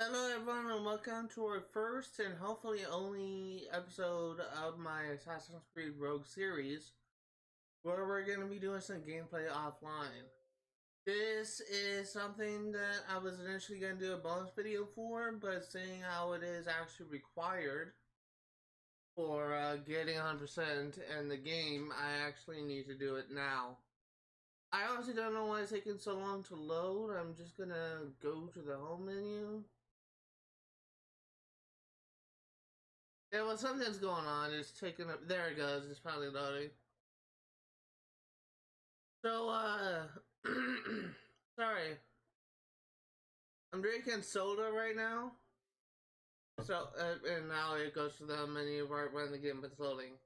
Hello everyone and welcome to our first and hopefully only episode of my Assassin's Creed Rogue series, where we're going to be doing some gameplay offline. This is something that I was initially going to do a bonus video for, but seeing how it is actually required for getting 100% in the game, I actually need to do it now. I honestly don't know why it's taking so long to load. I'm just going to go to the home menu. Yeah, well, something's going on. It's taking up. There it goes. It's probably loading. So, sorry. I'm drinking soda right now. So, and now it goes to the menu right when the game is loading.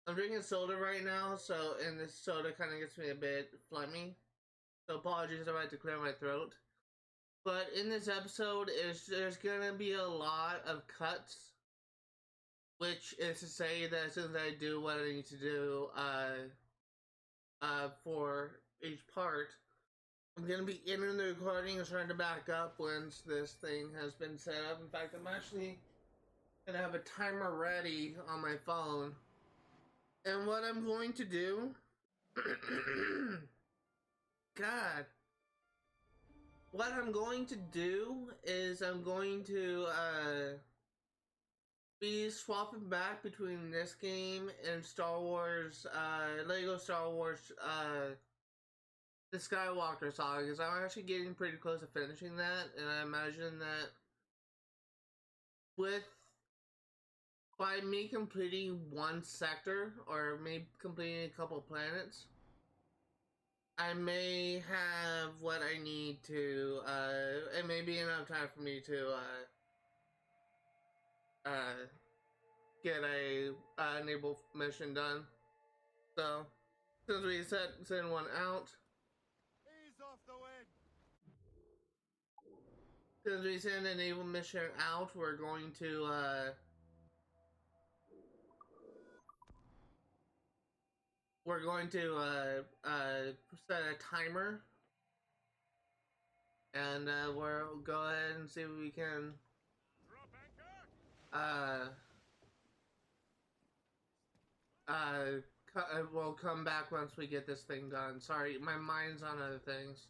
I'm drinking soda right now, so, and this soda kind of gets me a bit phlegmy. So, apologies if I had to clear my throat. But in this episode, there's gonna be a lot of cuts. Which is to say that as soon as I do what I need to do, for each part, I'm gonna be ending the recording and trying to back up once this thing has been set up. In fact, I'm actually gonna have a timer ready on my phone. And what I'm going to do, God, what I'm going to do is I'm going to be swapping back between this game and Star Wars, Lego Star Wars, the Skywalker saga, because I'm actually getting pretty close to finishing that, and I imagine that with by me completing one sector or maybe completing a couple planets, I may have what I need to, it may be enough time for me to get a enable mission done. So since we send one out, Ease off the wind. since we send an enable mission out, we're going to set a timer, and we'll go ahead and see if we can Drop anchor. uh we'll come back once we get this thing done. Sorry, my mind's on other things.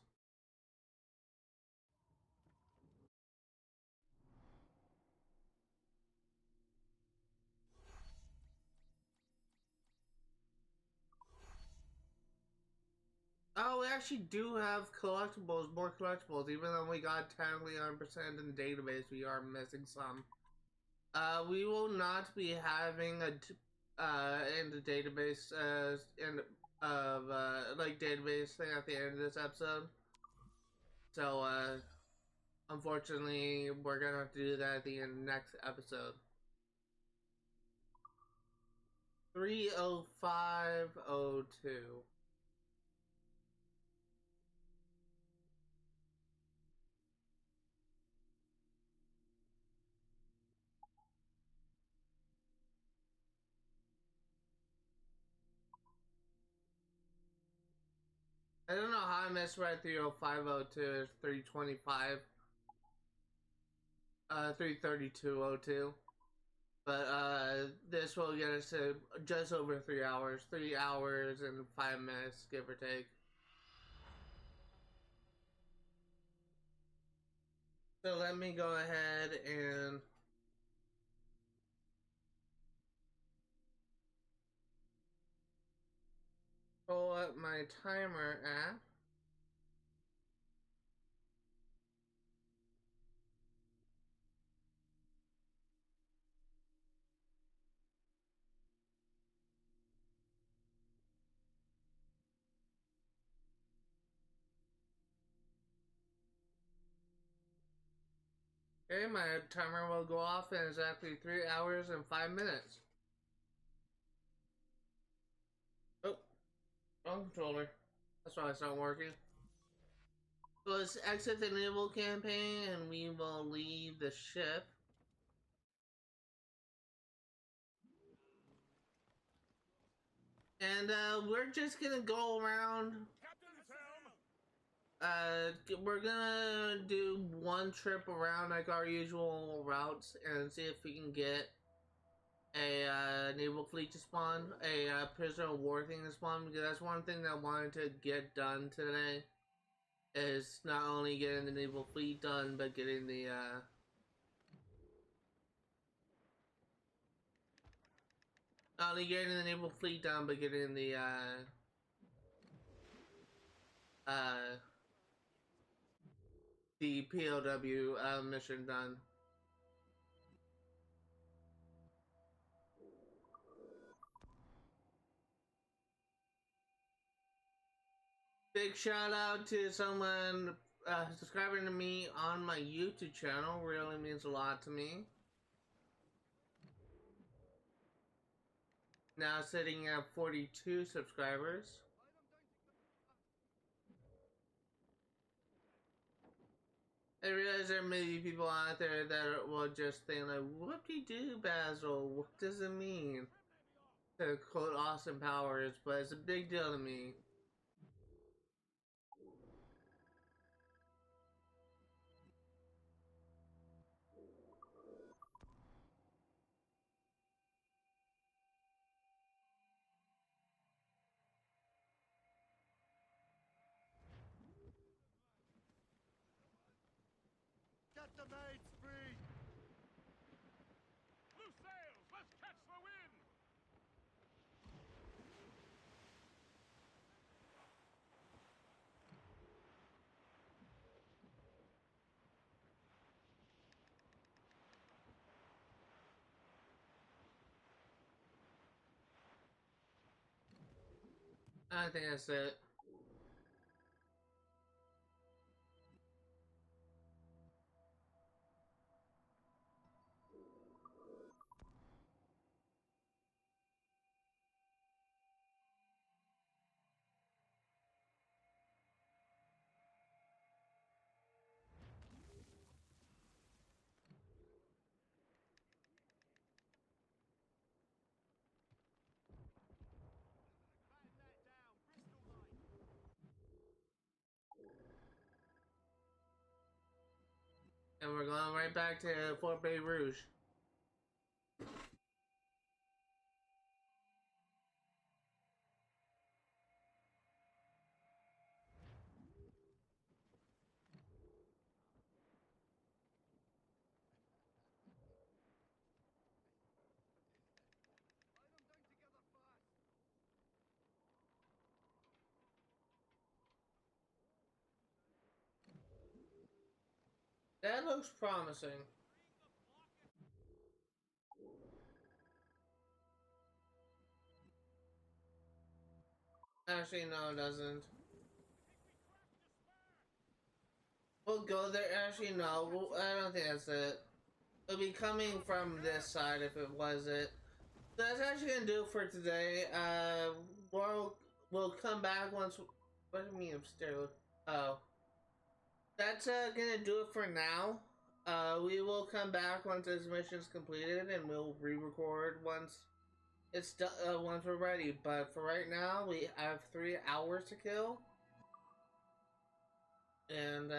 Oh, we actually do have collectibles, more collectibles, even though we got technically 100% in the database, we are missing some. We will not be having in the database, like database thing at the end of this episode. So, unfortunately, we're gonna have to do that at the end of the next episode. 30502. I don't know how I misread 30502. It's 325. 33202. But this will get us to just over 3 hours. 3 hours and 5 minutes, give or take. So let me go ahead and pull up my timer app. Okay, my timer will go off in exactly 3 hours and 5 minutes. Oh, wrong controller. That's why it's not working. So let's exit the Naval campaign and we will leave the ship. And we're just gonna go around. Captain's helm. we're gonna do one trip around like our usual routes and see if we can get a naval fleet to spawn, a prisoner of war thing to spawn, because that's one thing that I wanted to get done today. Is not only getting the naval fleet done, but getting the not only getting the naval fleet done, but getting the uh the POW mission done. Big shout out to someone subscribing to me on my YouTube channel. Really means a lot to me. Now sitting at 42 subscribers. I realize there may be people out there that will just think like, "Whoop-de-doo, Basil, what does it mean?" To quote Austin Powers, but it's a big deal to me. Get the maids free! Loose sails! Let's catch the wind! I think that's it. Batten that down, Bristol Light! And we're going right back to Fort Bay Rouge. Line them down together fast! That looks promising. Actually, no, it doesn't. We'll go there. Actually, no, I don't think that's it. It'll be coming from this side if it was it. So that's actually gonna do it for today. We'll come back once. What do you mean upstairs? Oh, that's gonna do it for now. We will come back once this mission's completed, and we'll re-record once it's done. Once we're ready. But for right now, we have 3 hours to kill, and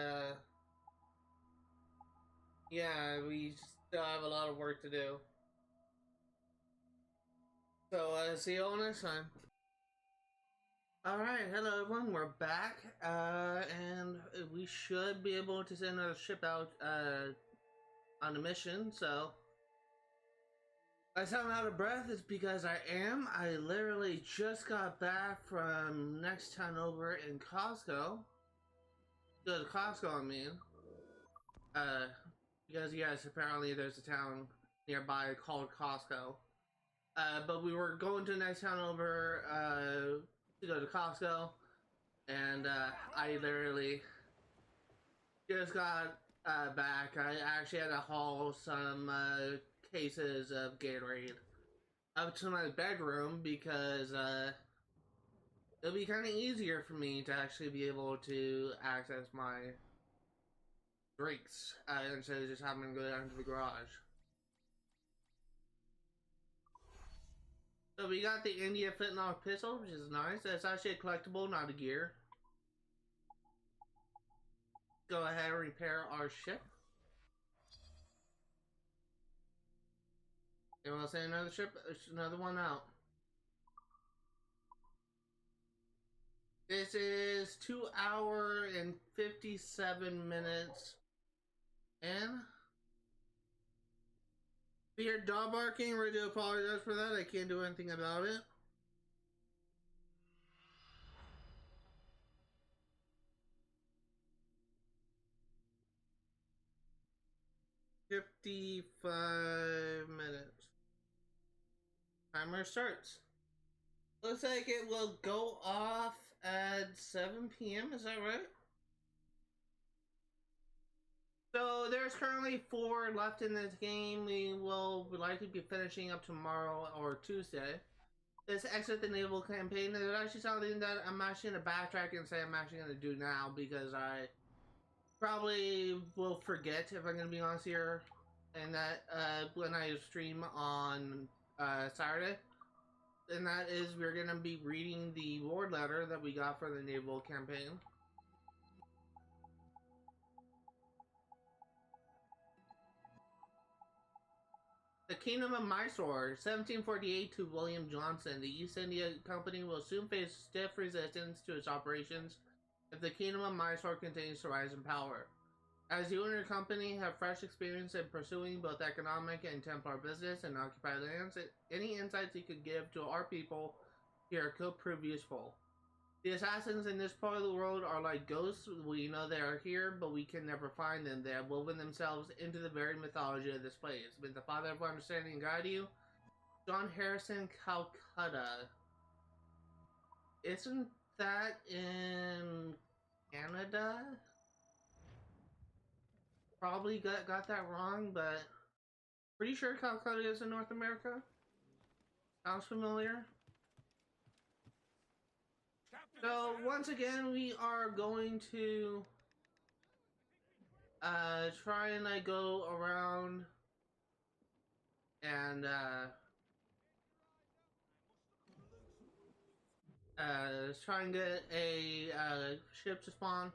yeah, we still have a lot of work to do. So see you all next time. Alright, hello everyone, we're back, and we should be able to send a ship out, on a mission, so... I sound out of breath, it's because I am. I literally just got back from next town over in Costco. Go to Costco, I mean. Because yes, apparently there's a town nearby called Costco. But we were going to the next town over, to go to Costco, and I literally just got back. I actually had to haul some cases of Gatorade up to my bedroom because it'll be kind of easier for me to actually be able to access my drinks instead of just having to go down to the garage. So we got the India Flintlock pistol, which is nice. It's actually a collectible, not a gear. go ahead and repair our ship. Anyone else say another ship? There's another one out. This is 2 hours and 57 minutes in. If you hear dog barking, I do apologize for that. I can't do anything about it. $55. Timer starts. Looks like it will go off at 7 p.m. Is that right? So there's currently 4 left in this game. We will likely be finishing up tomorrow or Tuesday. This exit the naval campaign is actually something that I'm actually going to backtrack and say I'm actually going to do now because I probably will forget if I'm going to be honest here. And that when I stream on Saturday. And that is we're going to be reading the war letter that we got for the naval campaign. The Kingdom of Mysore, 1748 to William Johnson. The East India Company will soon face stiff resistance to its operations if the Kingdom of Mysore continues to rise in power. As you and your company have fresh experience in pursuing both economic and Templar business and occupied lands, any insights you could give to our people here could prove useful. The assassins in this part of the world are like ghosts. We know they are here, but we can never find them. They have woven themselves into the very mythology of this place. May the Father of Understanding guide you. John Harrison, Calcutta. Isn't that in Canada? Probably got that wrong, but pretty sure Calcutta is in North America. Sounds familiar. So once again, we are going to try and go around and try and get a ship to spawn.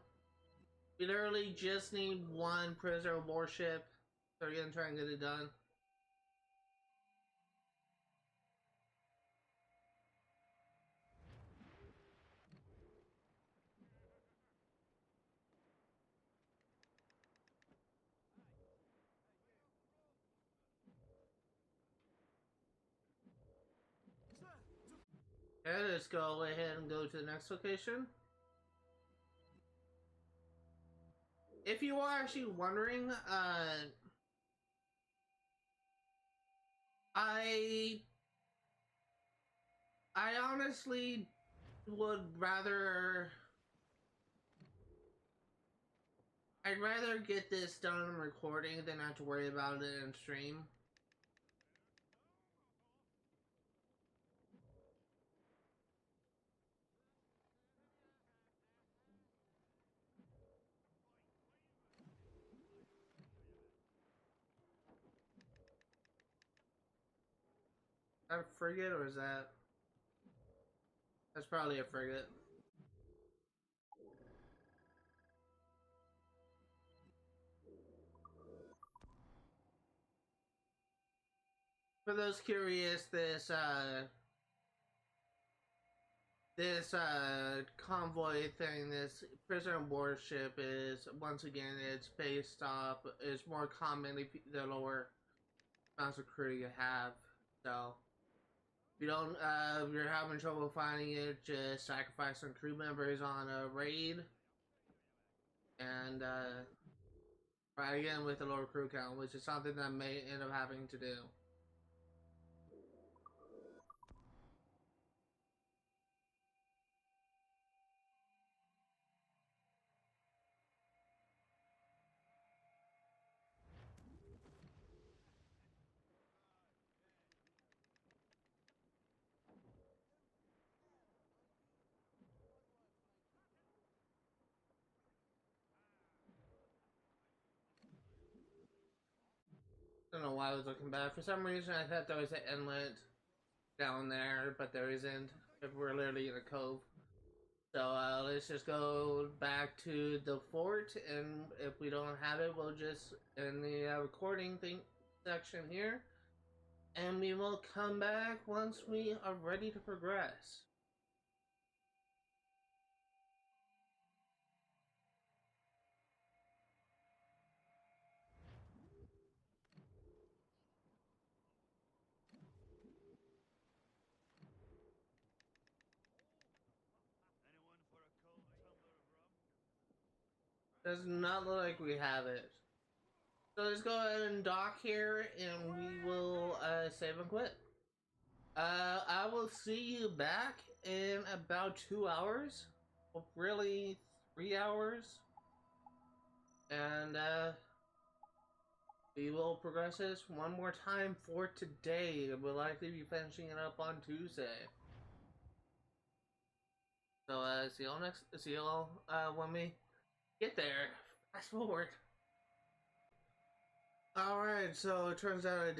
We literally just need 1 prisoner of war ship, so we're gonna try and get it done. Okay, let's go ahead and go to the next location. If you are actually wondering, I honestly would rather... I'd rather get this done in recording than have to worry about it in stream. Is that a frigate or is that... That's probably a frigate. For those curious, this convoy thing, this prisoner of war ship is, once again, it's based off, is more commonly the lower amounts of crew you have. So if you don't, if you're having trouble finding it, just sacrifice some crew members on a raid and try again with the lower crew count, which is something that I may end up having to do. I don't know why I was looking bad. For some reason, I thought there was an inlet down there, but there isn't. If we're literally in a cove. So let's just go back to the fort, and if we don't have it, we'll just in the recording thing section here, and we will come back once we are ready to progress. Anyone for a cold tumbler of rum? Does not look like we have it. So let's go ahead and dock here, and we will save and quit. I will see you back in about 2 hours, well, really 3 hours, and we will progress this one more time for today. We'll likely be finishing it up on Tuesday. So see you all when we get there. Fast forward. Alright, so it turns out I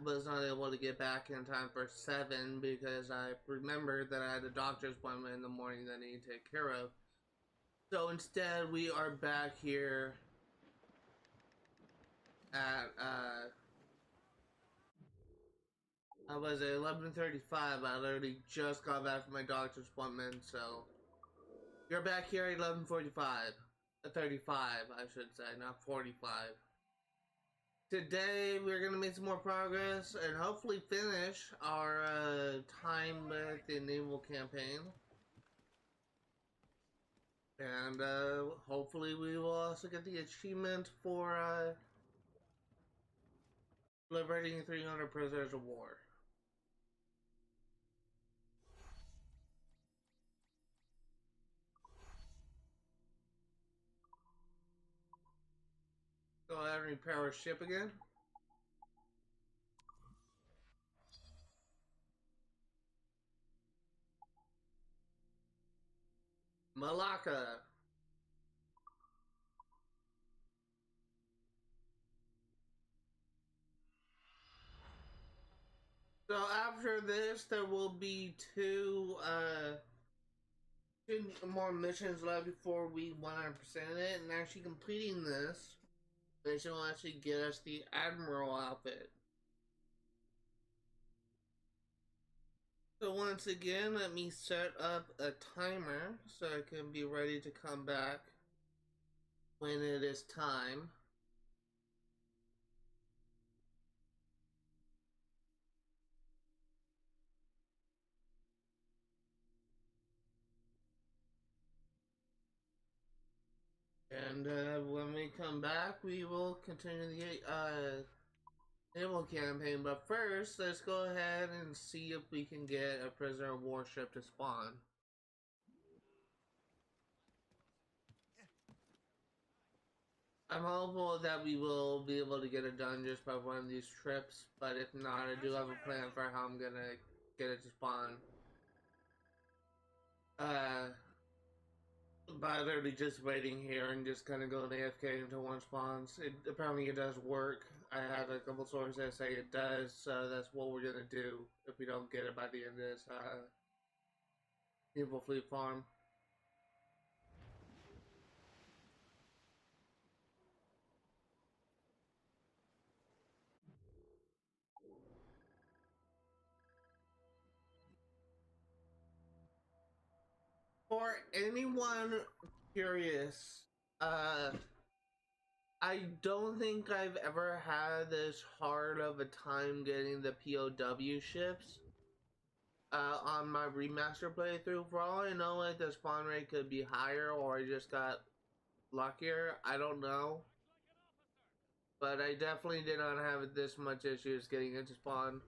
was not able to get back in time for 7 because I remembered that I had a doctor's appointment in the morning that I need to take care of. So instead we are back here at I was at 11:35. I literally just got back from my doctor's appointment, so you're back here at 11:45. 35, I should say, not 45. Today we're gonna make some more progress and hopefully finish our time with the Naval campaign. And hopefully we will also get the achievement for liberating 300 prisoners of war. Go ahead and repair our ship again. Malacca. So after this, there will be two more missions left before we 100% it, and actually completing this mission will actually get us the Admiral outfit. So once again, let me set up a timer so I can be ready to come back when it is time. And when we come back, we will continue the Naval campaign. But first, let's go ahead and see if we can get a prisoner of war ship to spawn. I'm hopeful that we will be able to get it done just by one of these trips, but if not, I do have a plan for how I'm gonna get it to spawn. By literally just waiting here and just kind of going AFK until one spawns. Apparently it does work. I have a couple sources that say it does, so that's what we're gonna do if we don't get it by the end of this Naval Fleet Farm. For anyone curious, I don't think I've ever had this hard of a time getting the POW ships on my remaster playthrough. For all I know, like the spawn rate could be higher, or I just got luckier. I don't know, but I definitely did not have this much issues getting into spawn.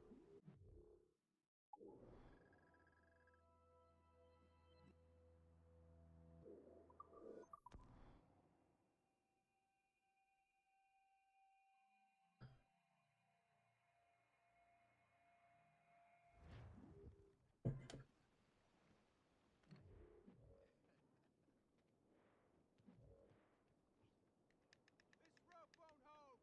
This rope won't hold.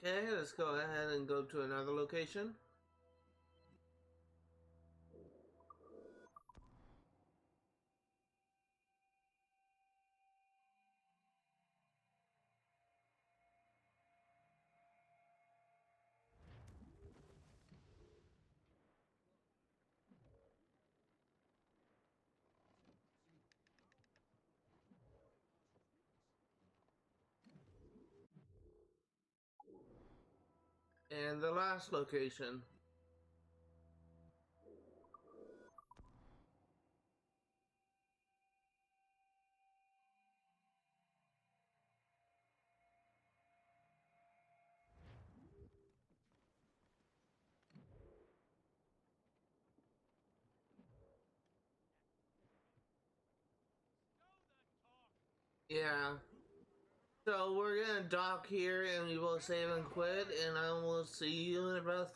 Okay, let's go ahead and go to another location. And the last location. Yeah. So we're gonna dock here and we will save and quit, and I will see you in about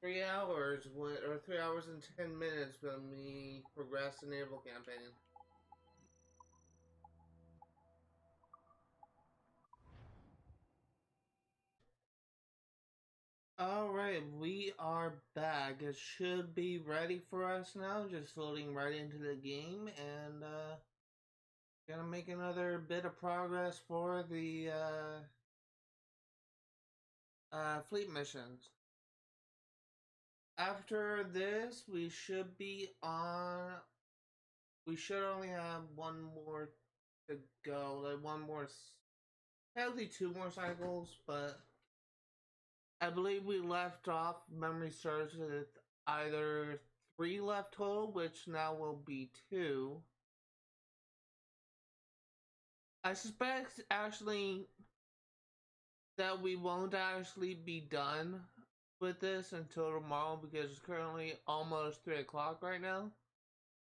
3 hours, or 3 hours and 10 minutes when we progress the naval campaign. Alright, we are back. It should be ready for us now, just loading right into the game, and gonna make another bit of progress for the fleet missions. After this, we should be on. We should only have one more to go, like one more, probably two more cycles, but I believe we left off, memory serves, with either 3 left total, which now will be 2. I suspect actually that we won't actually be done with this until tomorrow, because it's currently almost 3 o'clock right now.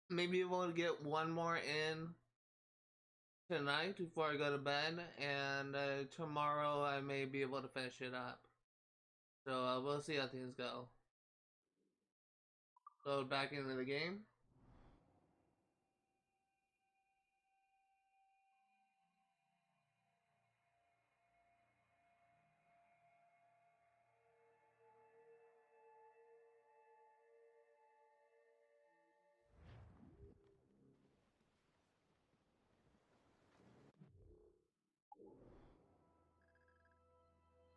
Maybe we'll get one more in tonight before I go to bed, and tomorrow I may be able to finish it up. So we'll see how things go. Load back into the game.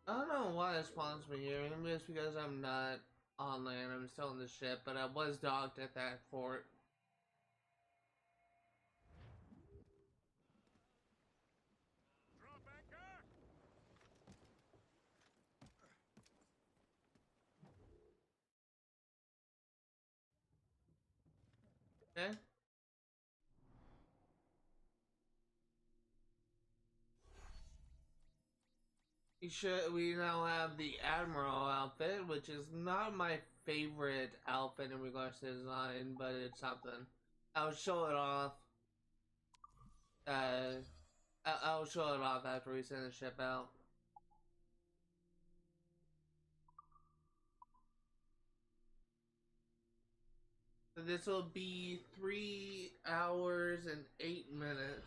I don't know why it spawns me here. Maybe it's because I'm not on land. I'm still on the ship, but I was docked at that fort. Drop anchor! Okay. We now have the Admiral outfit, which is not my favorite outfit in regards to design, but it's something. I'll show it off. I'll show it off after we send the ship out. So this will be 3 hours and 8 minutes.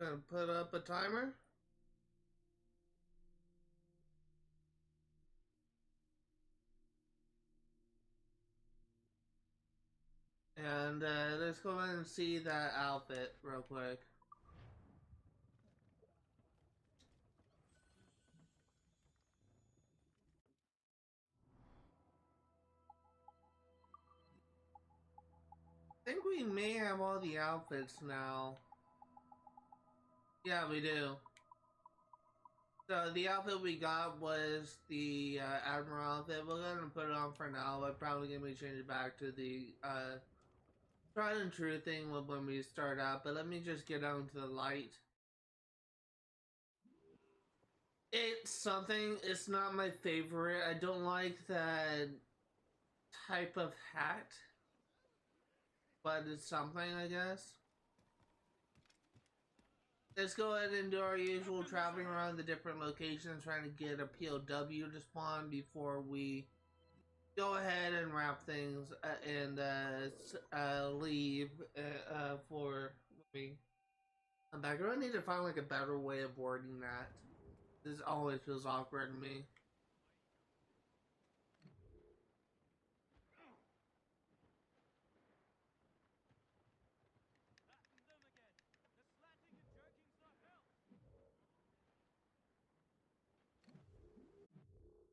Gonna put up a timer. And let's go ahead and see that outfit real quick. I think we may have all the outfits now. Yeah, we do. So the outfit we got was the Admiral outfit. We're gonna put it on for now, but probably gonna be changing back to the tried and true thing when we start out. But let me just get down to the light. It's something. It's not my favorite. I don't like that type of hat, but it's something, I guess. Let's go ahead and do our usual traveling around the different locations, trying to get a POW to spawn before we go ahead and wrap things and leave for I'm back. I really need to find like a better way of wording that. This always feels awkward to me. That and them again. The slatting and jerking's not help.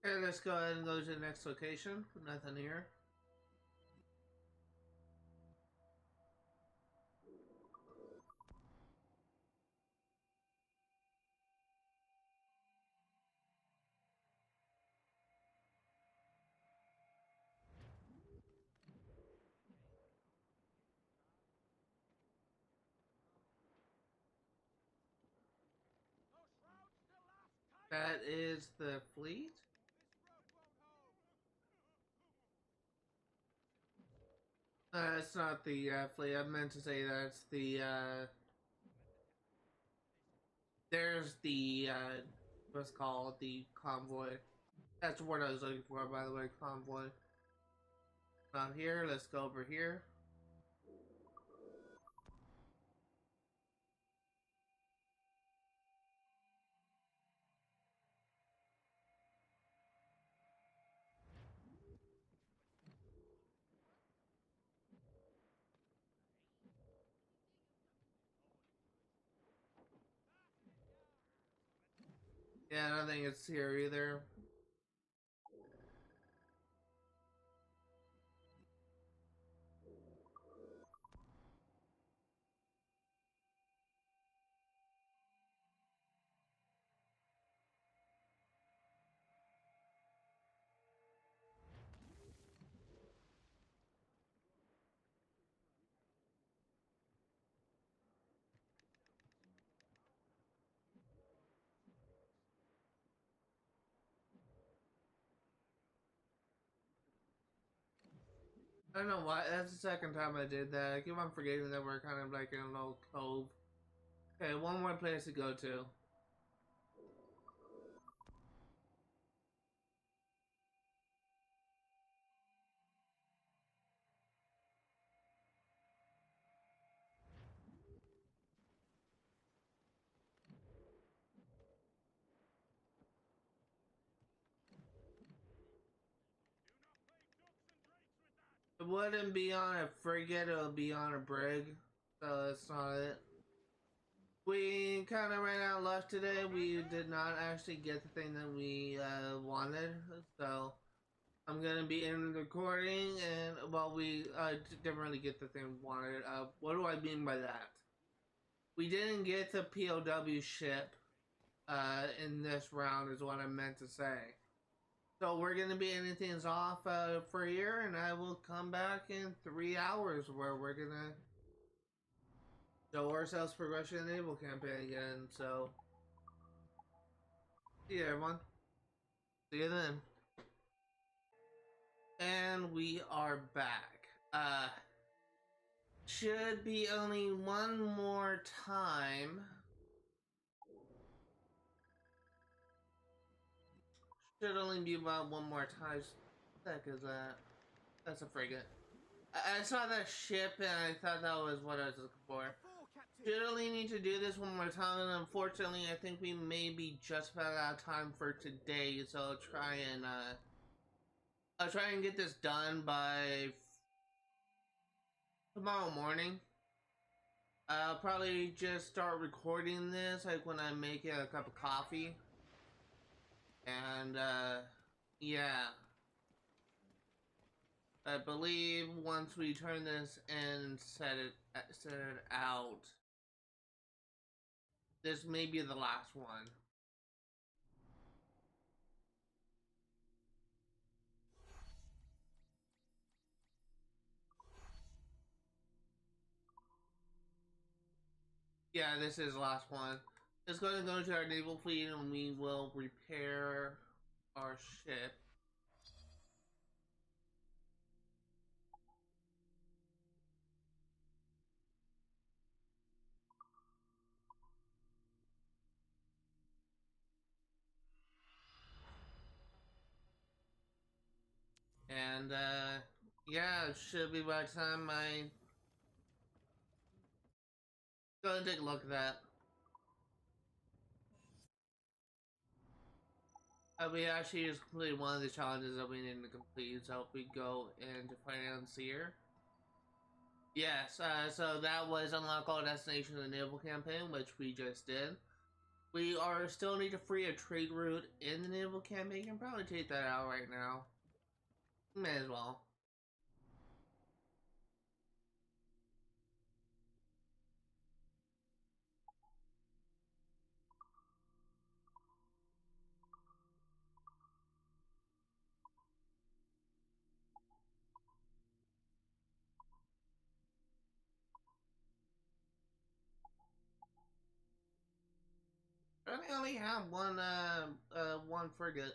Okay, let's go ahead and go to the next location. Nothing here. Those shrouds still last tight. That is the fleet. This rope won't hold. It's not the fleet. I meant to say that's the there's the what's called the convoy. That's what I was looking for, by the way, convoy. Not here. Let's go over here. Yeah, I don't think it's here either. I don't know why. That's the second time I did that. I keep on forgetting that we're kind of like in a little cove. Okay, one more place to go to. It wouldn't be on a frigate, it would be on a brig. So that's not it. We kind of ran out of luck today. We did not actually get the thing that we wanted. So I'm going to be in the recording and, well, we didn't really get the thing we wanted. What do I mean by that? We didn't get the POW ship in this round is what I meant to say. So we're going to be ending things off for here, and I will come back in 3 hours where we're going to show ourselves progression in the Naval campaign again. So, see you everyone. See you then. And we are back. Should be only one more time. Should only be about one more time. What the heck is that? That's a frigate. I saw that ship and I thought that was what I was looking for. Should only need to do this one more time, and unfortunately I think we may be just about out of time for today, so I'll try and get this done by tomorrow morning. I'll probably just start recording this like when I'm making a cup of coffee. And yeah. I believe once we turn this and set it out, this may be the last one. Yeah, this is the last one. Let's go and go to our naval fleet and we will repair our ship. And yeah, it should be by the time Go ahead and take a look at that. We actually just completed one of the challenges that we needed to complete, so if we go into Financier. Yes, so that was unlock all destinations in the Naval campaign, which we just did. We are still need to free a trade route in the Naval campaign. You can probably take that out right now. May as well. I only have one frigate.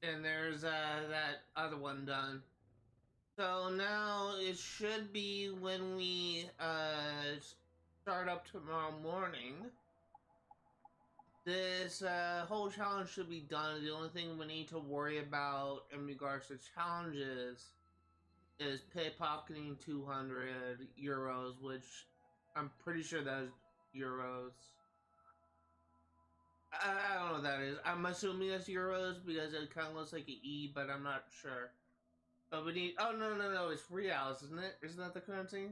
And there's that other one done. So now it should be when we start up tomorrow morning. This whole challenge should be done. The only thing we need to worry about in regards to challenges is pickpocketing 200 euros, which I'm pretty sure that's euros. I don't know what that is. I'm assuming it's euros because it kind of looks like an E, but I'm not sure. But we need. Oh no! It's reals, isn't it? Isn't that the currency?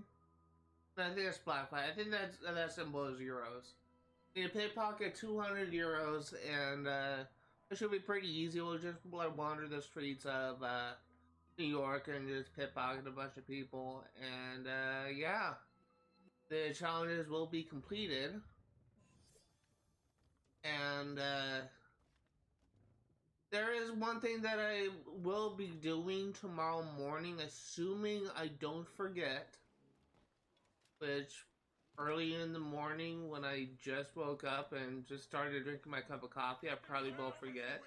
No, I think it's black. I think that symbol is euros. You pickpocket 200 euros, and it should be pretty easy. We'll just like wander the streets of New York and just pickpocket a bunch of people, and yeah, the challenges will be completed, and there is one thing that I will be doing tomorrow morning, assuming I don't forget, which early in the morning when I just woke up and just started drinking my cup of coffee, I probably will forget.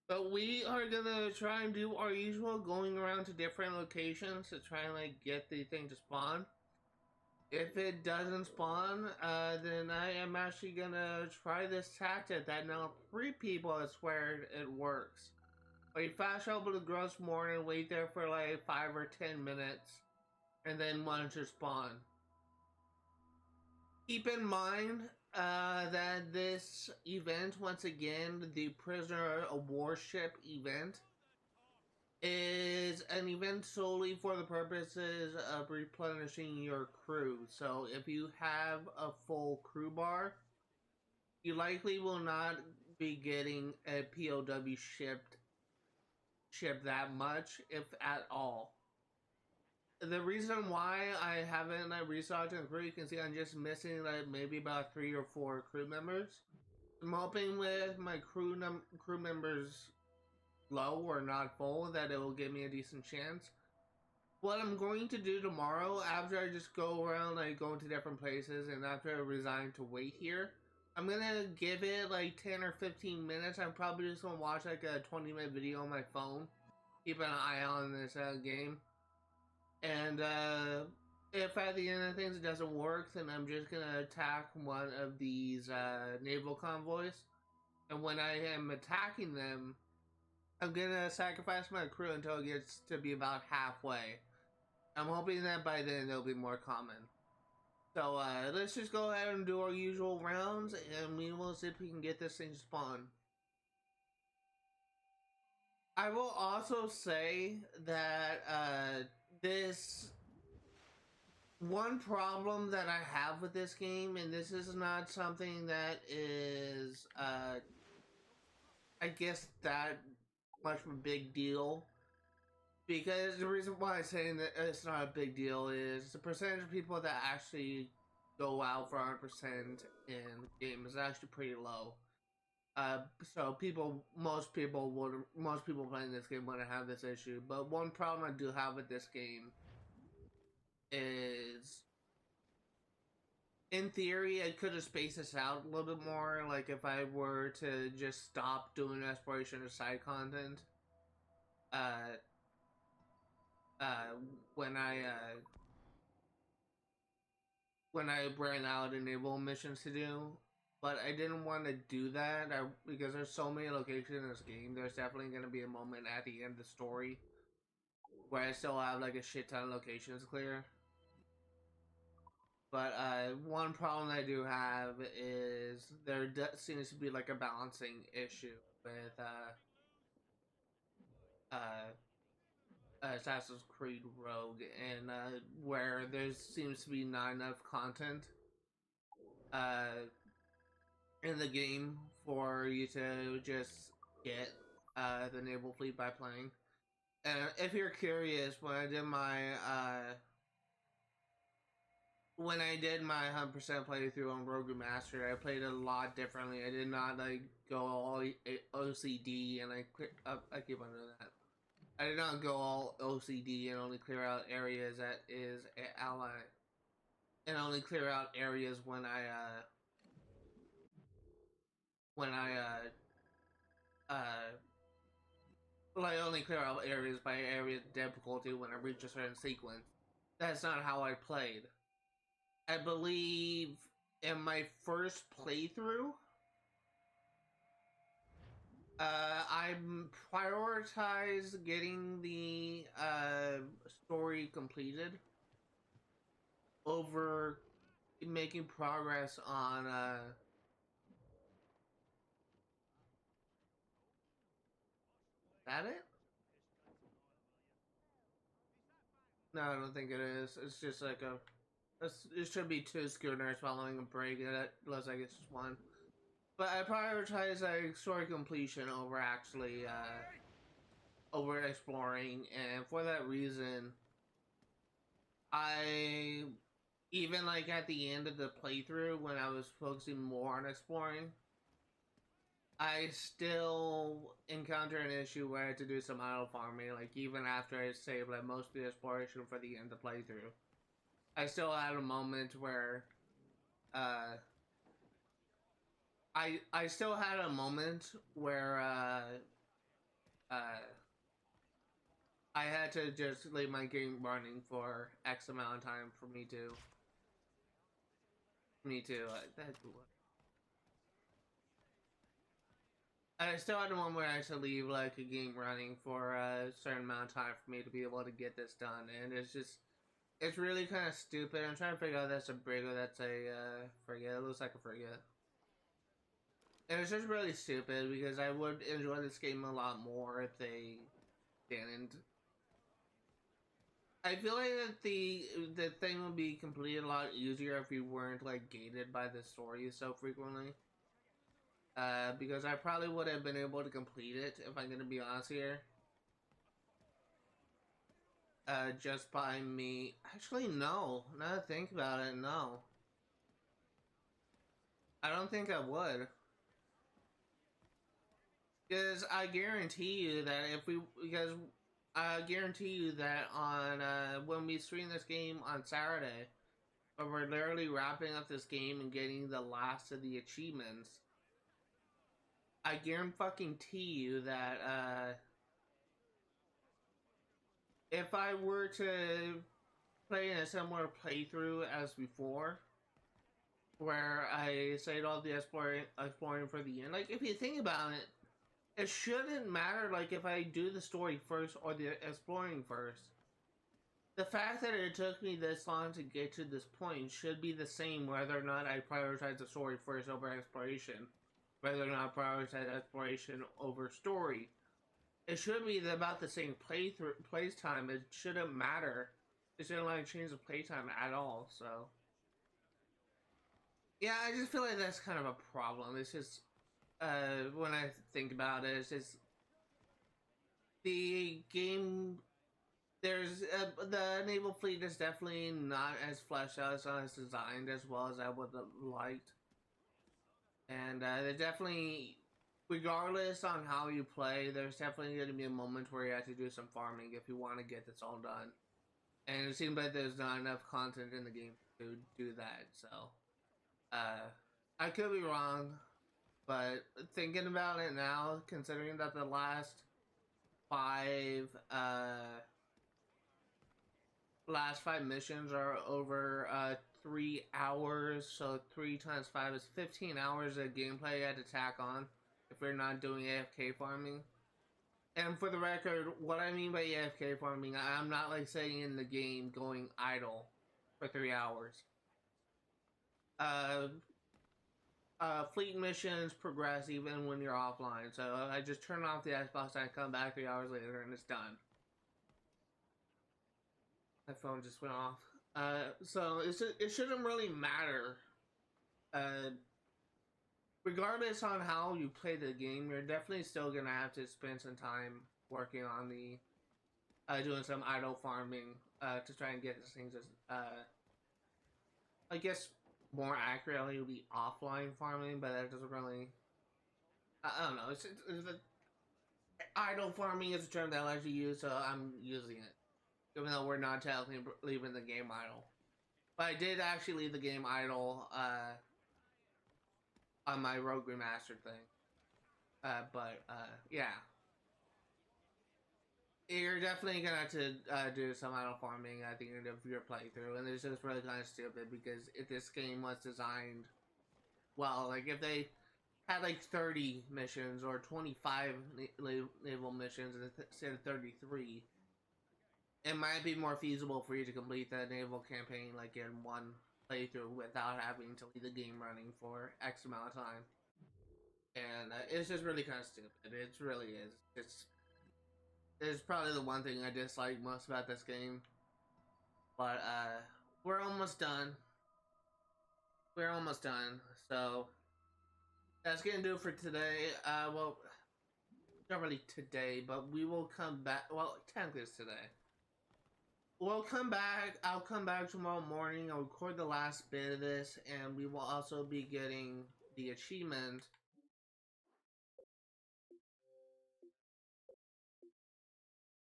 But we are gonna try and do our usual going around to different locations to try and like get the thing to spawn. If it doesn't spawn, then I am actually gonna try this tactic that now 3 people have swear it works. We fast travel to Gross Morning, wait there for like 5 or 10 minutes, and then one to spawn. Keep in mind that this event, once again, the Prisoner of Warship event, is an event solely for the purposes of replenishing your crew. So if you have a full crew bar, you likely will not be getting a POW shipped that much, if at all. The reason why I haven't restocked in crew, you can see I'm just missing like maybe about 3 or 4 crew members. I'm hoping with my crew members low or not full that it will give me a decent chance. What I'm going to do tomorrow, after I just go around like going to different places and after I resign to wait here, I'm gonna give it like 10 or 15 minutes. I'm probably just gonna watch like a 20-minute video on my phone. Keep an eye on this game. And if at the end of things it doesn't work, then I'm just gonna attack one of these naval convoys. And when I am attacking them, I'm gonna sacrifice my crew until it gets to be about halfway. I'm hoping that by then they'll be more common. So let's just go ahead and do our usual rounds, and we will see if we can get this thing spawned. I will also say that this one problem that I have with this game, and this is not something that is I guess that much of a big deal, because the reason why I'm saying that it's not a big deal is the percentage of people that actually go out for 100% in the game is actually pretty low. So most people playing this game wouldn't have this issue. But one problem I do have with this game is, in theory, I could have spaced this out a little bit more. Like if I were to just stop doing exploration or side content, uh, uh, when I uh, when I ran out of Naval missions to do. But I didn't want to do that because there's so many locations in this game. There's definitely going to be a moment at the end of the story where I still have like a shit ton of locations to clear. But one problem I do have is there seems to be like a balancing issue with Assassin's Creed Rogue, and where there seems to be not enough content uh, in the game for you to just get the naval fleet by playing. And if you're curious, when I did my 100% playthrough on Rogue Remastered, I played it a lot differently. I did not like go all OCD and I keep on doing that. I did not go all OCD and only clear out areas that is an ally, and only clear out areas when I like only clear out areas by area difficulty when I reach a certain sequence. That's not how I played. I believe in my first playthrough, I prioritized getting the story completed over making progress on that it? No, I don't think it is. It's just like it should be two schooners following a break. It looks like it's just one. But I prioritize like story completion over actually over exploring, and for that reason, I even like at the end of the playthrough when I was focusing more on exploring, I still encounter an issue where I had to do some idle farming. Like even after I saved like most of the exploration for the end of the playthrough, I still had a moment where I still had a moment where I had to just leave my game running for X amount of time for me to I still had one where I had to leave like a game running for a certain amount of time for me to be able to get this done, and it's really kind of stupid. I'm trying to figure out if that's a brig or that's a frigate. It looks like a frigate. And it's just really stupid because I would enjoy this game a lot more if they didn't. I feel like that the thing would be completed a lot easier if you weren't like gated by the story so frequently. Because I probably would have been able to complete it if I'm gonna be honest here. Just by me. Actually, no. Now that I think about it, no. I don't think I would. Because I guarantee you that I guarantee you that on when we stream this game on Saturday, when we're literally wrapping up this game and getting the last of the achievements, I guarantee you that if I were to play in a similar playthrough as before, where I saved all the exploring for the end, like if you think about it, it shouldn't matter like if I do the story first or the exploring first. The fact that it took me this long to get to this point should be the same whether or not I prioritize the story first over exploration, whether or not I prioritize exploration over story. It should be about the same playtime. It shouldn't matter. It shouldn't like change the playtime at all. So yeah, I just feel like that's kind of a problem. It's just when I think about it, it's just the there's the naval fleet is definitely not as fleshed out, it's not as designed as well as I would have liked, and they definitely, regardless on how you play, there's definitely going to be a moment where you have to do some farming if you want to get this all done. And it seems like there's not enough content in the game to do that, so I could be wrong, but thinking about it now, considering that the five uh last five missions are over 3 hours, so 3 times 5 is 15 hours of gameplay you had to tack on if you're not doing AFK farming. And for the record, what I mean by AFK farming, I'm not like saying in the game going idle for 3 hours. Fleet missions progress even when you're offline, so I just turn off the Xbox and I come back 3 hours later and it's done. My phone just went off. So it shouldn't really matter. Regardless on how you play the game, you're definitely still gonna have to spend some time working on the doing some idle farming to try and get things as I guess more accurately would be offline farming, but that doesn't really. I don't know. It's idle farming is a term that I like to use, so I'm using it, even though we're not technically leaving the game idle. But I did actually leave the game idle on my Rogue Remastered thing. Yeah. You're definitely gonna have to do some idle farming at the end of your playthrough, and it's just really kind of stupid because if this game was designed well, like if they had like 30 missions or 25 naval missions instead of 33, it might be more feasible for you to complete the naval campaign like in one playthrough without having to leave the game running for X amount of time. And it's just really kind of stupid. It really is. It's probably the one thing I dislike most about this game. But we're almost done. We're almost done. So that's gonna do it for today. Well, not really today, but we will come back. Well, technically it's today. We'll come back. I'll come back tomorrow morning. I'll record the last bit of this, and we will also be getting the achievement.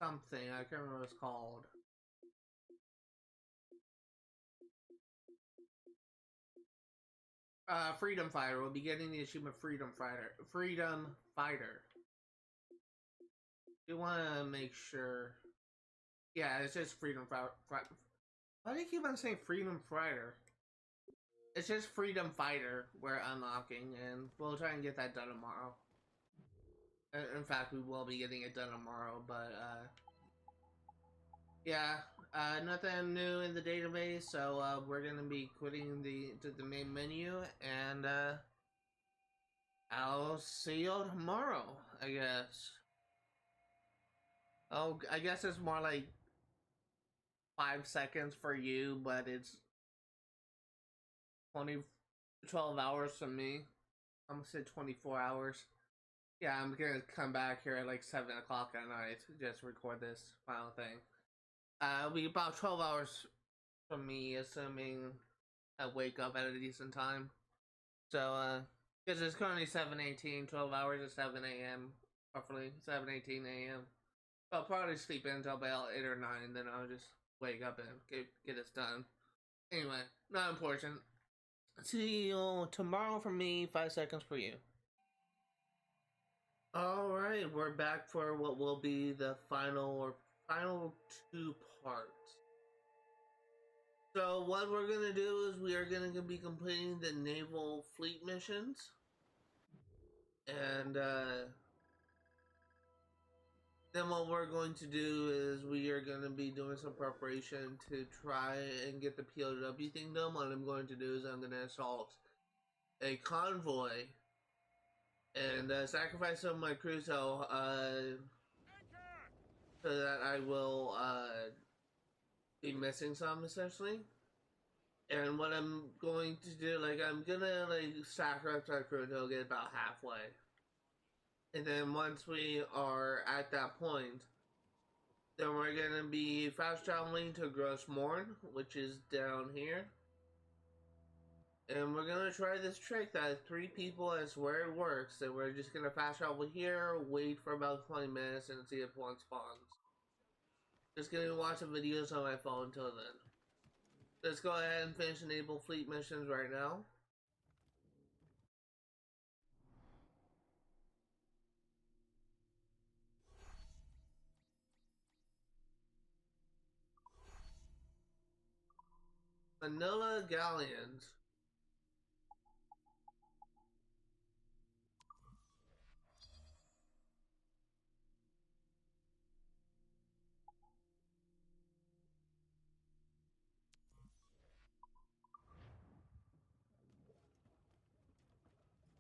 Something I can't remember what it's called. Freedom Fighter. We'll be getting the achievement Freedom Fighter. Freedom Fighter. We want to make sure. Yeah, it's just Freedom Fighter. Why do you keep on saying Freedom Fighter? It's just Freedom Fighter we're unlocking, and we'll try and get that done tomorrow. In fact, we will be getting it done tomorrow, but yeah, nothing new in the database, so we're gonna be quitting the main menu, and I'll see you tomorrow, I guess. Oh, I guess it's more like 5 seconds for you, but it's 12 hours for me. I'm gonna say 24 hours. Yeah, I'm gonna come back here at like 7 o'clock at night to just record this final thing. It'll be about 12 hours for me, assuming I wake up at a decent time. So, because it's currently 7:18, 12 hours at 7 a.m. roughly 7:18 a.m. I'll probably sleep in until about 8 or 9, then I'll just wake up and get this done. Anyway, not important. See you tomorrow for me, 5 seconds for you. Alright, we're back for what will be the final 2 parts. So what we're gonna do is we are gonna be completing the naval fleet missions. And then what we're going to do is we are going to be doing some preparation to try and get the POW thing done. What I'm going to do is I'm going to assault a convoy and sacrifice some of my crew so that I will be missing some essentially. And what I'm going to do, like I'm gonna like sacrifice our crew until get about halfway. And then once we are at that point, Then we're gonna be fast traveling to Gross Morn, which is down here. And we're gonna try this trick that 3 people, I swear it works. And we're just gonna fast travel here, wait for about 20 minutes, and see if one spawns. Just gonna watch the videos on my phone until then. Let's go ahead and finish enable fleet missions right now. Manila Galleons.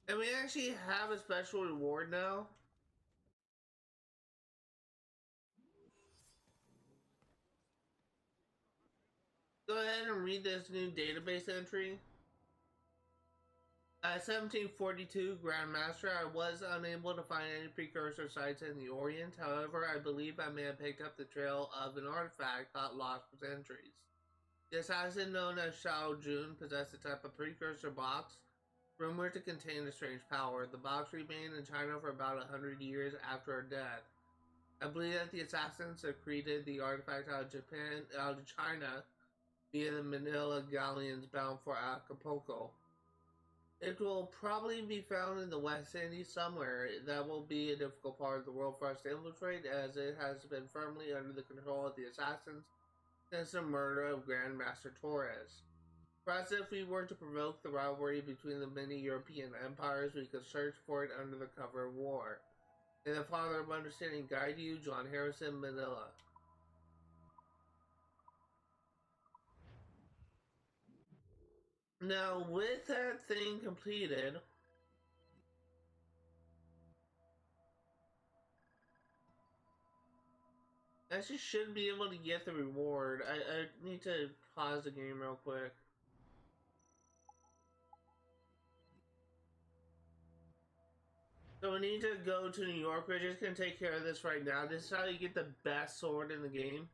And we actually have a special reward now. Go ahead and read this new database entry. At 1742 Grandmaster, I was unable to find any precursor sites in the Orient. However, I believe I may have picked up the trail of an artifact got lost for centuries. The assassin known as Shao Jun possessed a type of precursor box rumored to contain a strange power. The box remained in China for about 100 years after her death. I believe that the assassins secreted the artifact out of China via the Manila galleons bound for Acapulco. It will probably be found in the West Indies somewhere. That will be a difficult part of the world for us to infiltrate, as it has been firmly under the control of the assassins since the murder of Grandmaster Torres. Perhaps if we were to provoke the rivalry between the many European empires, we could search for it under the cover of war. May the Father of Understanding guide you, John Harrison, Manila. Now, with that thing completed, I actually should be able to get the reward. I need to pause the game real quick. So we need to go to New York. We're just gonna take care of this right now. This is how you get the best sword in the game.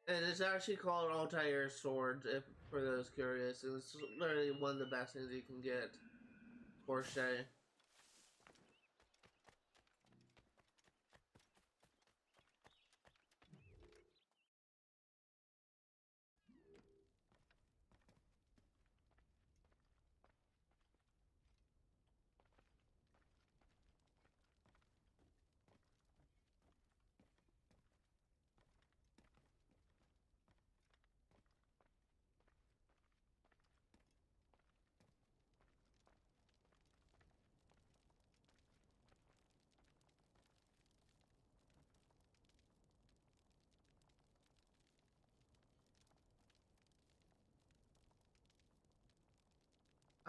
And it's actually called Altair Swords, if for those curious. And it's literally one of the best things you can get. Porsche.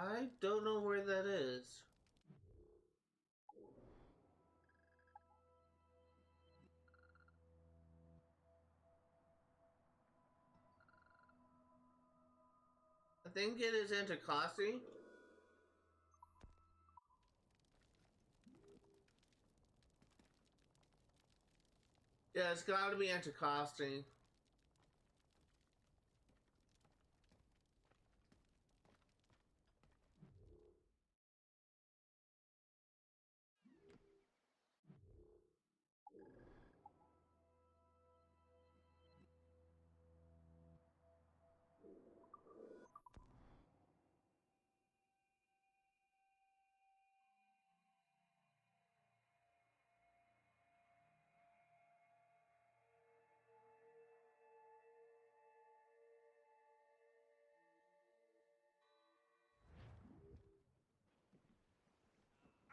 I don't know where that is. I think it is Anticosti. Yeah, it's gotta be Anticosti.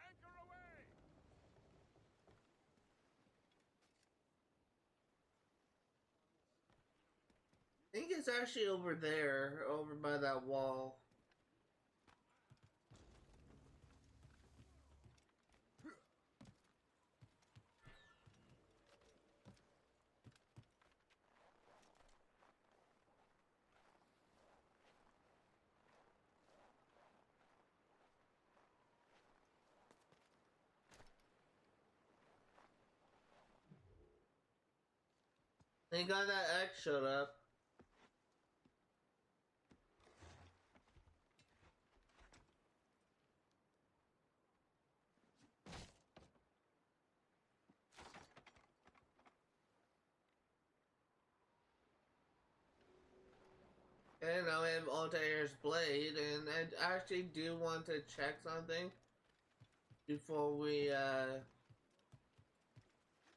Anchor away! I think it's actually over there, over by that wall. Thank God that X showed up. And now we have Altair's Blade, and I actually do want to check something before we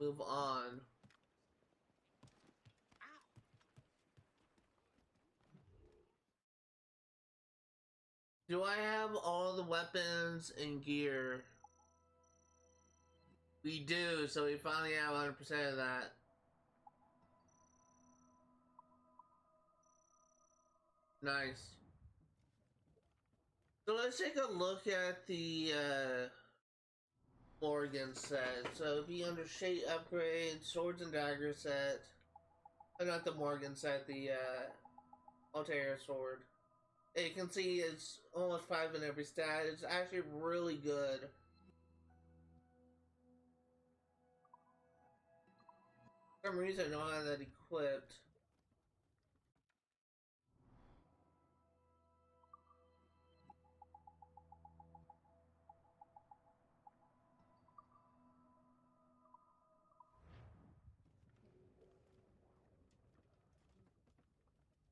move on. Do I have all the weapons and gear? We do, so we finally have 100% of that. Nice. So let's take a look at the Morrigan set. So it'd be under Shade Upgrade, Swords and Dagger set. Not the Morrigan set, the Altair Sword. You can see it's almost 5 in every stat. It's actually really good. For some reason I don't have that equipped.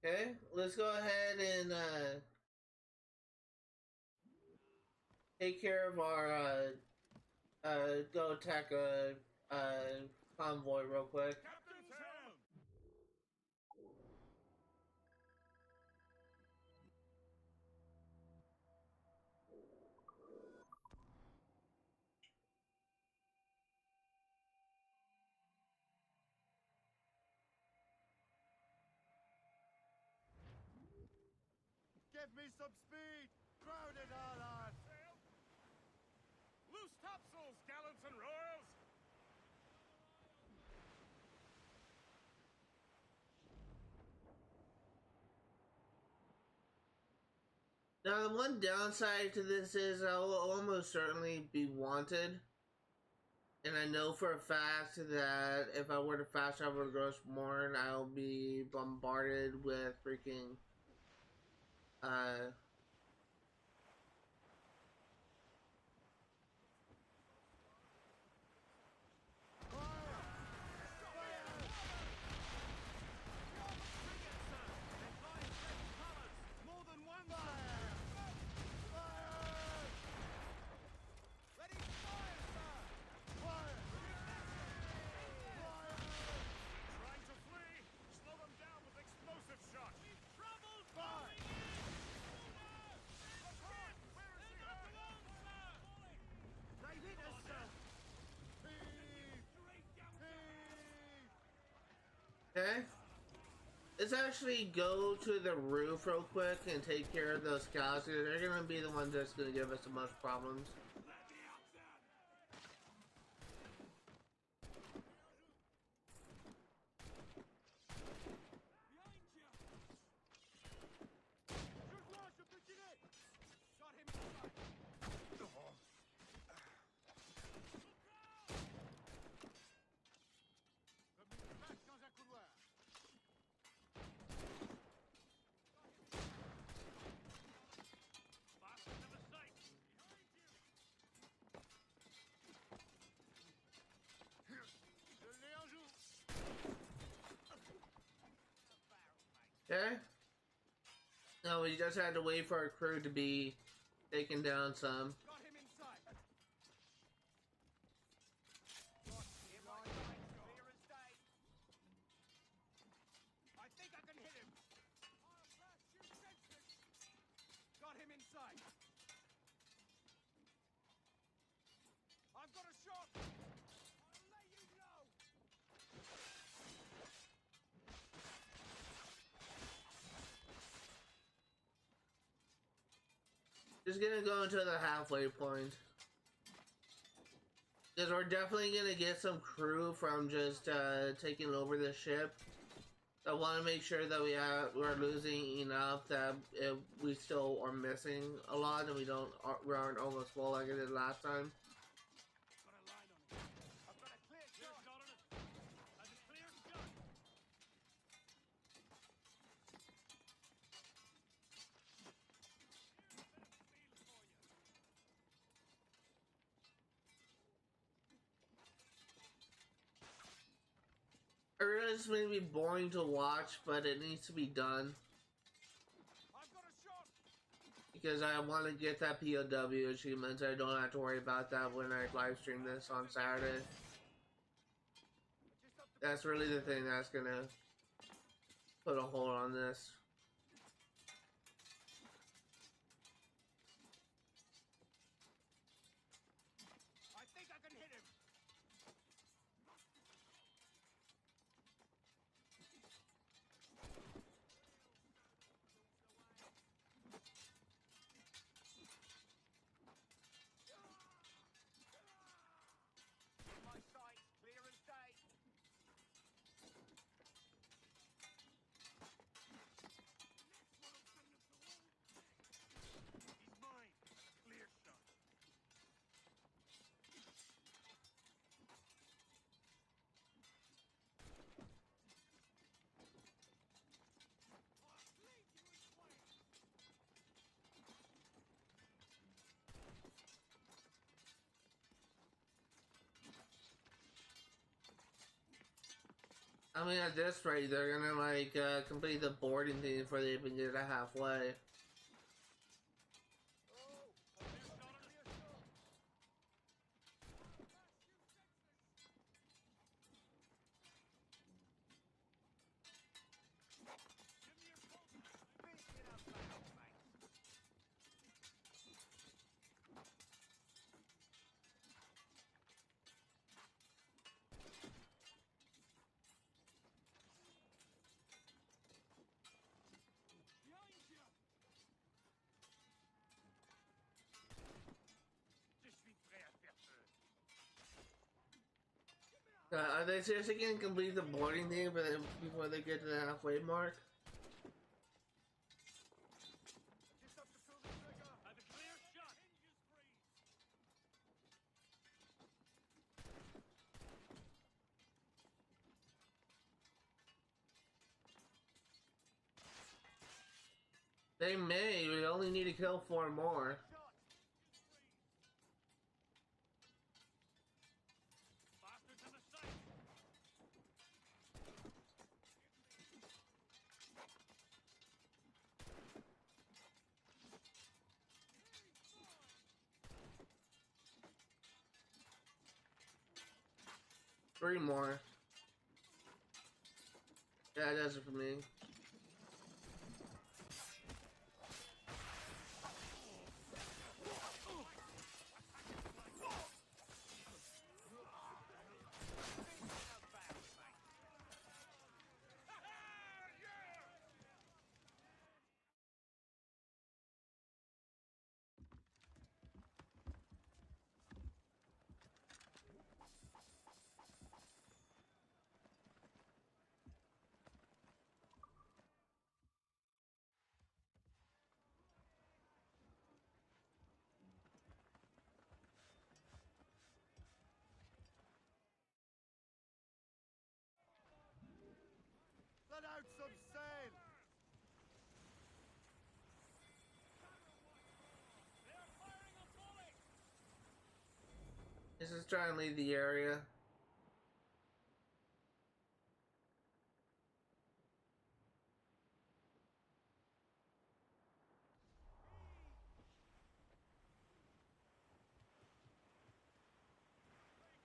Okay, let's go ahead and take care of our go attack a convoy real quick. Captain's helm! Give me some speed! Crowd it all on! Sail! Loose topsails, gallants and royals! Now, the one downside to this is I will almost certainly be wanted. And I know for a fact that if I were to fast travel to Gross Morn, I'll be bombarded with freaking More than one, Ready, fire, sir! Fire! Fire! trying to flee! Slow them down with explosive shots! We've trouble Fire! going in! Apart! Where is the alone, sir? They've hit us, sir! Heave! Heave! okay. Let's actually go to the roof real quick and take care of those cows. They're gonna be the ones that's gonna give us the most problems. Got him inside! Comme une vache dans un couloir! Faster than the sight! Behind you! Je l'ai en joue! Okay. No, we just had to wait for our crew to be taken down some. Got him inside! Got him on clear as day! I think I can hit him! I'll blast you senseless! Got him inside! I've got a shot! I'll let you know! Just gonna go into the halfway point. Because we're definitely gonna get some crew from just taking over the ship. I want to make sure that we're losing enough that if we still are missing a lot and we aren't almost full like I did last time. Got a line on it. I've got a clear shot on it. Has a clear shot. I realize this may be boring to watch, but it needs to be done. I've got a shot. Because I want to get that POW achievement, so I don't have to worry about that when I live stream this on Saturday. Just up to That's really the thing that's gonna put a hold on this. I think I can hit him. My sight, clear as day. He's mine. That's a clear shot. I mean, at this rate, they're gonna like complete the boarding thing before they even get it halfway. Oh, a clear shot, a clear shot. Give me your pulse. Speaking of battle, mate. Behind you. Je suis prêt à faire feu. Are they seriously gonna complete the boarding thing before they get to the halfway mark? Just up to pull the trigger. Have a clear shot. Hinges freeze. They may. We only need to kill 4 more. Shot. Faster to the sight. Three more. Yeah, that does it for me. Let out some sail! They are firing a volley. Let's just try and leave the area.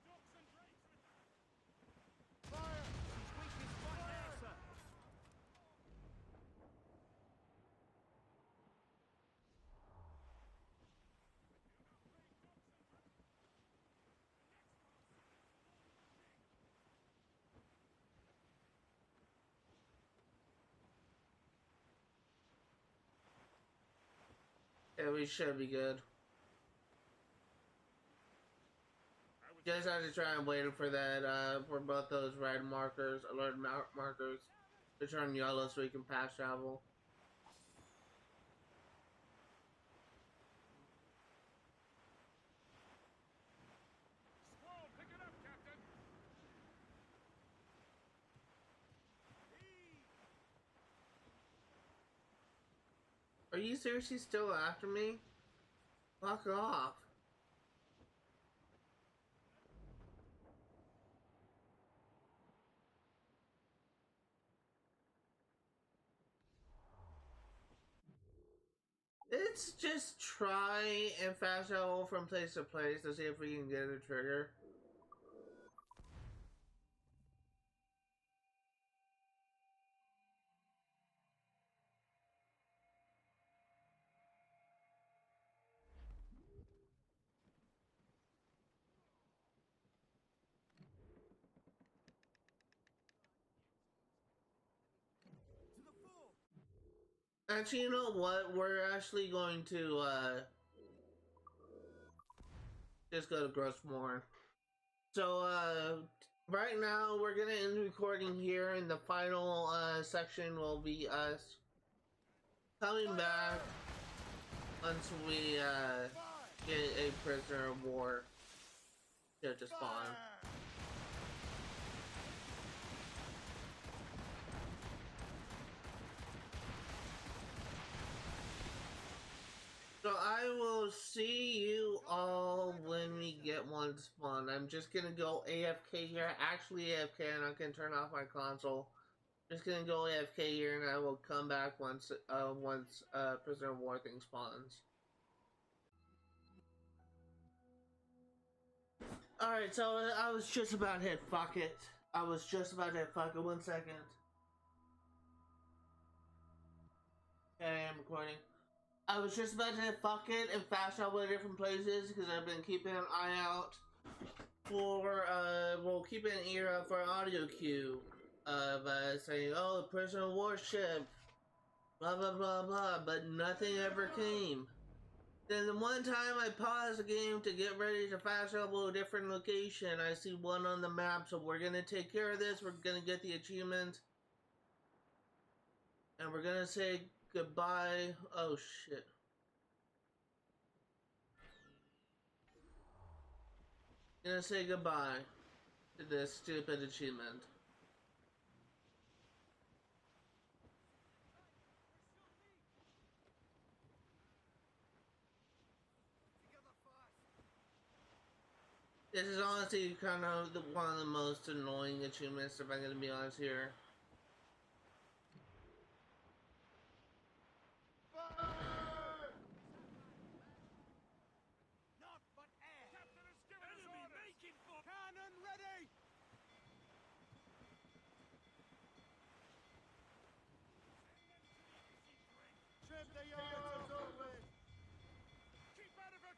Ducks and drakes. Fire! Weakest one there, sir. Yeah, we should be good. Just have to try and wait for that, for both those red markers, alert markers, to turn yellow so we can pass travel. Squall, pick it up, Captain. Are you seriously still after me? Fuck off. Let's just try and fast travel from place to place to see if we can get a trigger. Actually, you know what? We're actually going to just go to Grossmore. So right now we're gonna end recording here, and the final section will be us coming back once we get a prisoner of war to spawn. So I will see you all when we get one spawned. I'm just gonna go AFK here. Actually AFK, and I can turn off my console. Just gonna go AFK here, and I will come back once prisoner of war thing spawns. Alright, so I was just about to hit fuck it. I was just about to hit fuck it. 1 second. Okay, I'm recording. I was just about to hit fuck it and fast travel to different places because I've been keeping an eye out for, well, keeping an ear out for an audio cue of saying, oh, prisoner of war ship, blah blah blah blah, but nothing ever came. Then the one time I paused the game to get ready to fast travel to a different location, I see one on the map, so we're gonna take care of this, we're gonna get the achievement, and we're gonna say goodbye. Oh shit. Gonna say goodbye to this stupid achievement. This is honestly kind of one of the most annoying achievements, if I'm gonna be honest here. Not but air. Captain has given us orders. Making for cannon ready. Trim the yards as always. Keep out of her.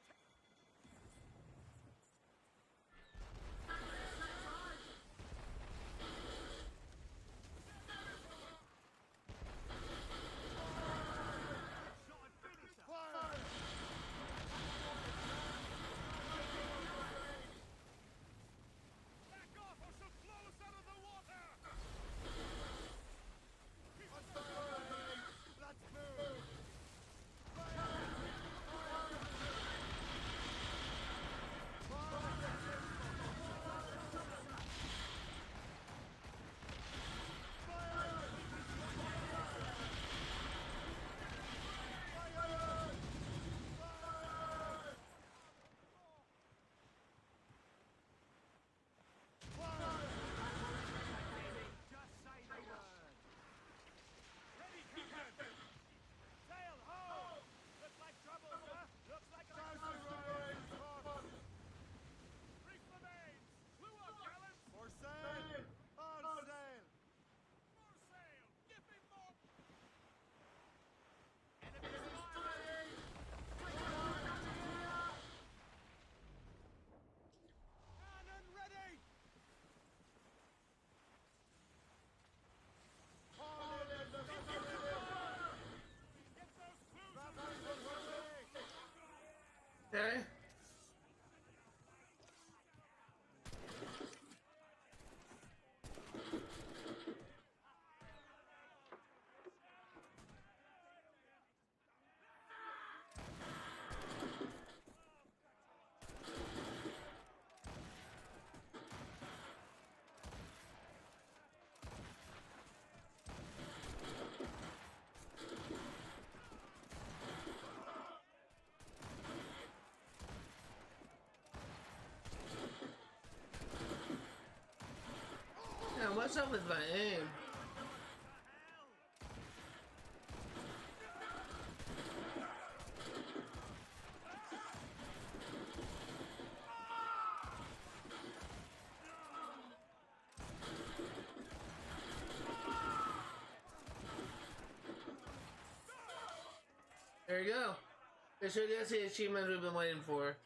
Okay. Yeah, what's up with my aim? There you go. This should get the achievement we've been waiting for.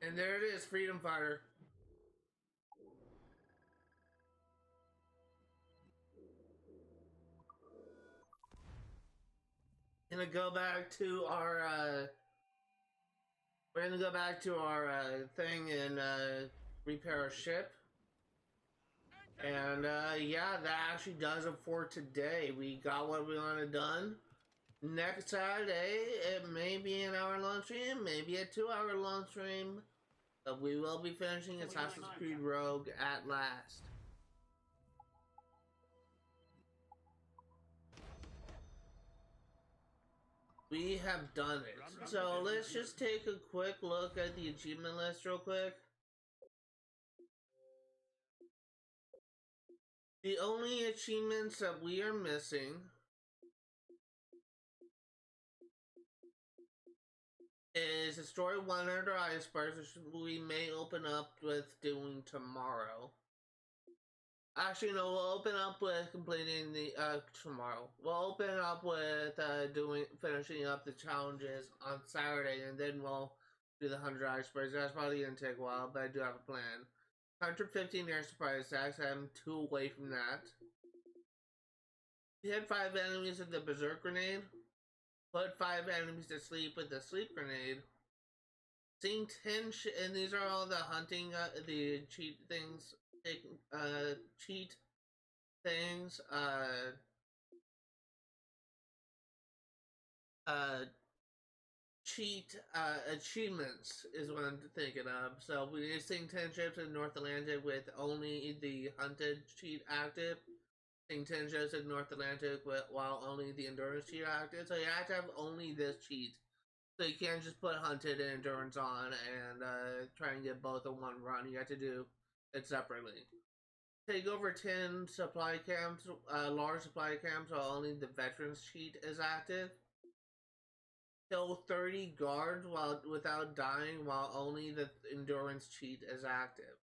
And there it is, Freedom Fighter. Gonna go back to our we're gonna go back to our thing and repair our ship. And yeah, that actually does it for today. We got what we wanted done. Next Saturday, it may be an hour-long stream, maybe a 2-hour long stream, but we will be finishing Assassin's Creed Rogue at last. We have done it. So let's just take a quick look at the achievement list real quick. The only achievements that we are missing is Destroy 100 icebergs, which we may open up with doing tomorrow. Actually, no, we'll open up with completing the, tomorrow. We'll open up with, finishing up the challenges on Saturday, and then we'll do the 100 icebergs. That's probably gonna take a while, but I do have a plan. 115 air surprise attacks, I'm 2 away from that. Hit 5 enemies with the Berserk Grenade. Put 5 enemies to sleep with the Sleep Grenade. Sing 10 and these are all the hunting, the cheat things. Cheat things, cheat achievements is what I'm thinking of. So we sing 10 ships in North Atlantic with only the hunted cheat active. Sing 10 ships in North Atlantic while only the endurance cheat active. So you have to have only this cheat. So you can't just put hunted and endurance on and try and get both in one run. You have to do it separately. Take over 10 supply camps, large supply camps while only the veterans cheat is active. Kill 30 guards without dying while only the endurance cheat is active.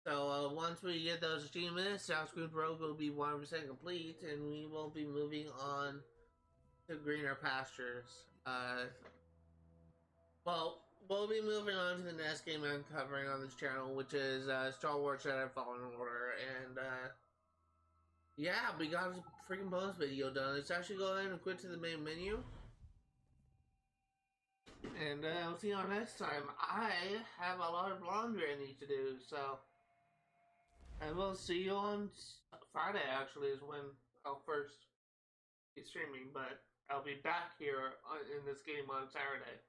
So once we get those achievements, Assassin's Creed Rogue will be 100% complete, and we will be moving on to greener pastures. Well, we'll be moving on to the next game I'm covering on this channel, which is Star Wars Jedi Fallen Order, and yeah, we got a freaking bonus video done. Let's actually go ahead and quit to the main menu. And I'll see you all next time. I have a lot of laundry I need to do, so I will see you on Friday, actually, is when I'll first be streaming, but I'll be back here in this game on Saturday.